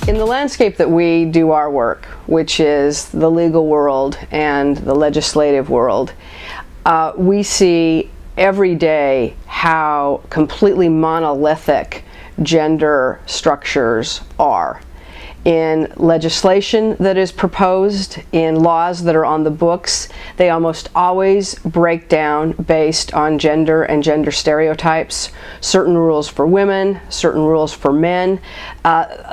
In the landscape that we do our work, which is the legal world and the legislative world, we see every day how completely monolithic gender structures are. In legislation that is proposed, in laws that are on the books, they almost always break down based on gender and gender stereotypes. Certain rules for women, certain rules for men.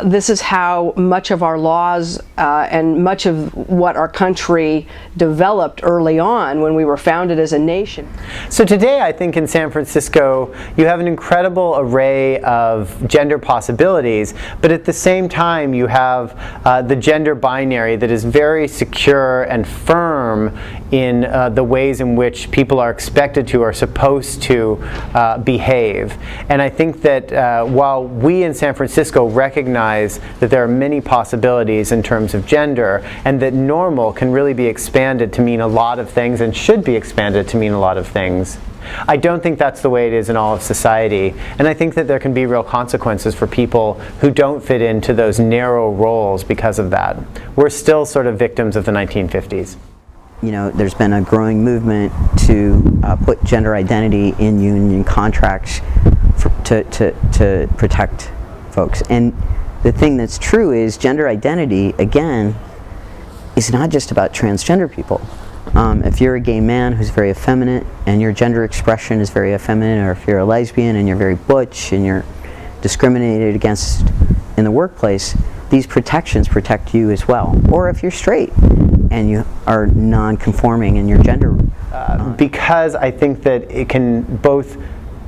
This is how much of our laws and much of what our country developed early on when we were founded as a nation. So today I think in San Francisco you have an incredible array of gender possibilities, but at the same time you have the gender binary that is very secure and firm in the ways in which people are expected to or supposed to behave. And I think that while we in San Francisco recognize that there are many possibilities in terms of gender, and that normal can really be expanded to mean a lot of things and should be expanded to mean a lot of things, I don't think that's the way it is in all of society, and I think that there can be real consequences for people who don't fit into those narrow roles because of that. We're still sort of victims of the 1950s. You know, there's been a growing movement to put gender identity in union contracts to protect folks. And the thing that's true is gender identity, again, is not just about transgender people. If you're a gay man who's very effeminate and your gender expression is very effeminate, or if you're a lesbian and you're very butch and you're discriminated against in the workplace, these protections protect you as well. Or if you're straight and you are non-conforming in your gender. Because I think that it can both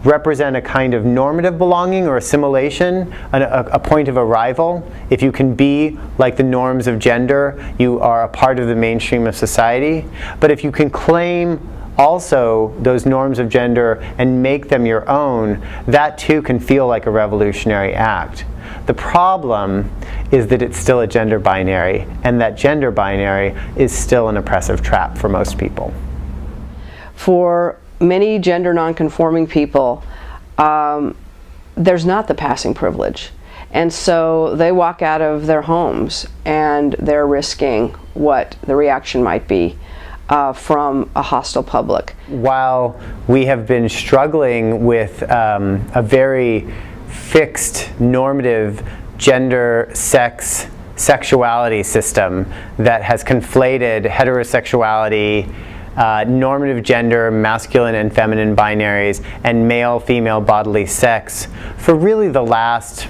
represent a kind of normative belonging or assimilation, a point of arrival. If you can be like the norms of gender, you are a part of the mainstream of society. But if you can claim also those norms of gender and make them your own, that too can feel like a revolutionary act. The problem is that it's still a gender binary, and that gender binary is still an oppressive trap for most people. For many gender nonconforming people, there's not the passing privilege. And so they walk out of their homes and they're risking what the reaction might be from a hostile public. While we have been struggling with a very fixed, normative gender, sex, sexuality system that has conflated heterosexuality, normative gender, masculine and feminine binaries, and male-female bodily sex for really the last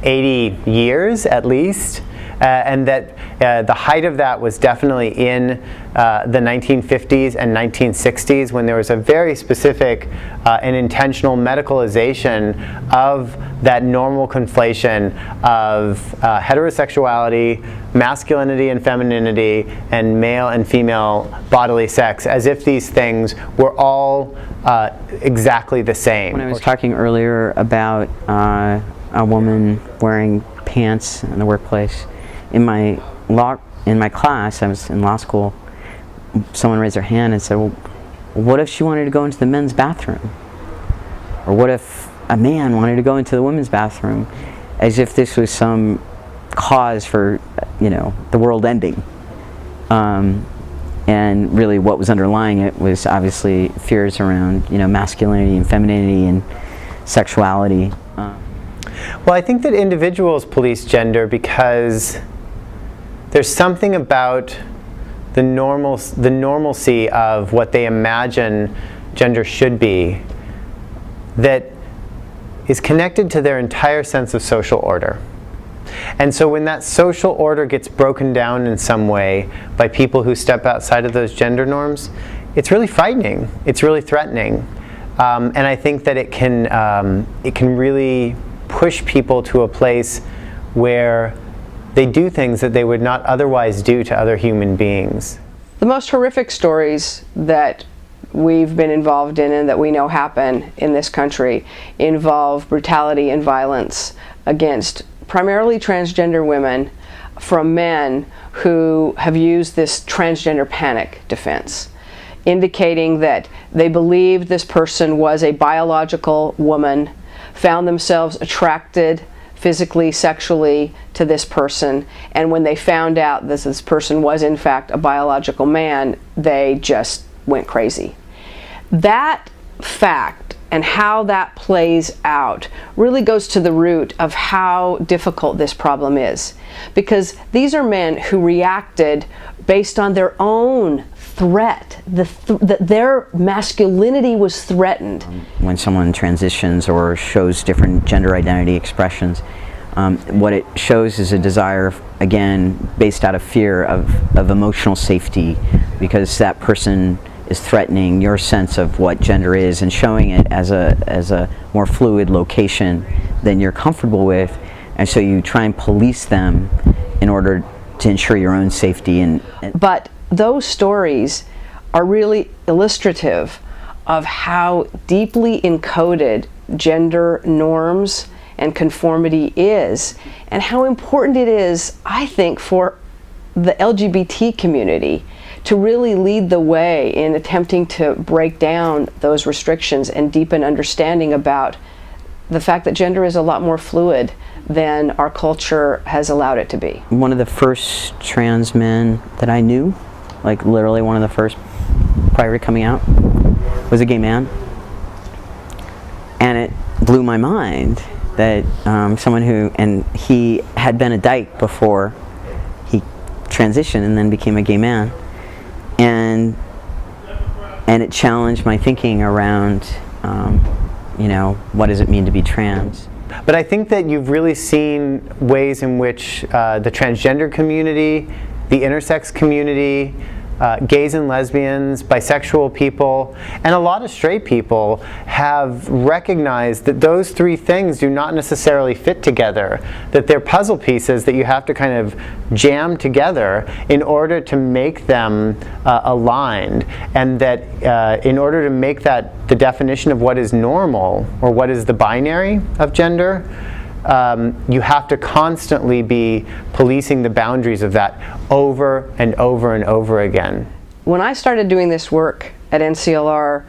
80 years at least, and that the height of that was definitely in the 1950s and 1960s, when there was a very specific and intentional medicalization of that normal conflation of heterosexuality, masculinity and femininity, and male and female bodily sex, as if these things were all exactly the same. When I was talking earlier about a woman wearing pants in the workplace, in my class, I was in law school, someone raised their hand and said, well, what if she wanted to go into the men's bathroom? Or what if a man wanted to go into the women's bathroom? As if this was some cause for, you know, the world ending. And really what was underlying it was obviously fears around, you know, masculinity and femininity and sexuality. Well, I think that individuals police gender because there's something about the normalcy of what they imagine gender should be that is connected to their entire sense of social order. And so when that social order gets broken down in some way by people who step outside of those gender norms, it's really frightening. It's really threatening. And I think that it can really push people to a place where they do things that they would not otherwise do to other human beings. The most horrific stories that we've been involved in and that we know happen in this country involve brutality and violence against primarily transgender women from men who have used this transgender panic defense, indicating that they believed this person was a biological woman, found themselves attracted physically, sexually to this person, and when they found out that this person was in fact a biological man, they just went crazy. That fact and how that plays out really goes to the root of how difficult this problem is, because these are men who reacted based on their own threat, that their masculinity was threatened. When someone transitions or shows different gender identity expressions, what it shows is a desire, again, based out of fear of emotional safety, because that person is threatening your sense of what gender is and showing it as a more fluid location than you're comfortable with, and so you try and police them in order to ensure your own safety. But those stories are really illustrative of how deeply encoded gender norms and conformity is, and how important it is, I think, for the LGBT community to really lead the way in attempting to break down those restrictions and deepen understanding about the fact that gender is a lot more fluid than our culture has allowed it to be. One of the first trans men that I knew, like literally one of the first prior to coming out, was a gay man. And it blew my mind that someone who, and he had been a dyke before he transitioned and then became a gay man. And it challenged my thinking around, what does it mean to be trans? But I think that you've really seen ways in which the transgender community, the intersex community, gays and lesbians, bisexual people, and a lot of straight people have recognized that those three things do not necessarily fit together, that they're puzzle pieces that you have to kind of jam together in order to make them aligned, and that in order to make that the definition of what is normal or what is the binary of gender, you have to constantly be policing the boundaries of that over and over and over again. When I started doing this work at NCLR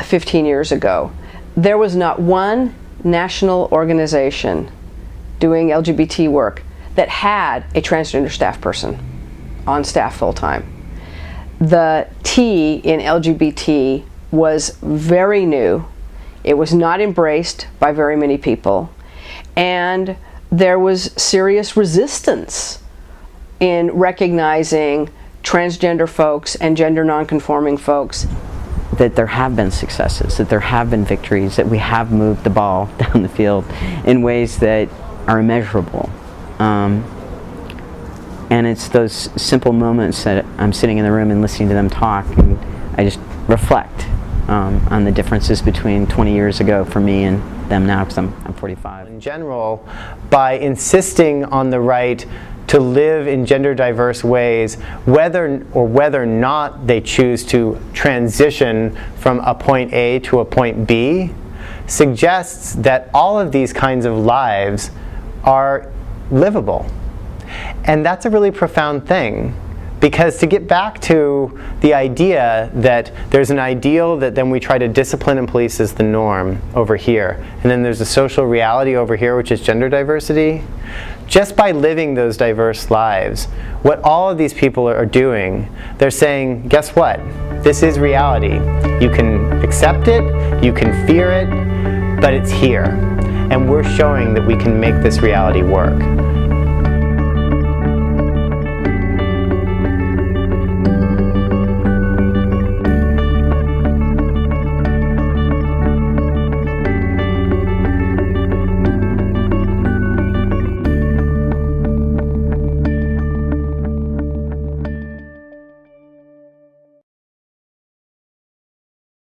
15 years ago, there was not one national organization doing LGBT work that had a transgender staff person on staff full-time. The T in LGBT was very new. It was not embraced by very many people. And there was serious resistance in recognizing transgender folks and gender nonconforming folks. That there have been successes, that there have been victories, that we have moved the ball down the field in ways that are immeasurable. And it's those simple moments that I'm sitting in the room and listening to them talk, and I just reflect on the differences between 20 years ago for me and them now, because I'm 45. In general, by insisting on the right to live in gender diverse ways, whether or not they choose to transition from a point A to a point B, suggests that all of these kinds of lives are livable. And that's a really profound thing. Because to get back to the idea that there's an ideal that then we try to discipline and police as the norm over here, and then there's a social reality over here, which is gender diversity, just by living those diverse lives, what all of these people are doing, they're saying, guess what? This is reality. You can accept it, you can fear it, but it's here. And we're showing that we can make this reality work.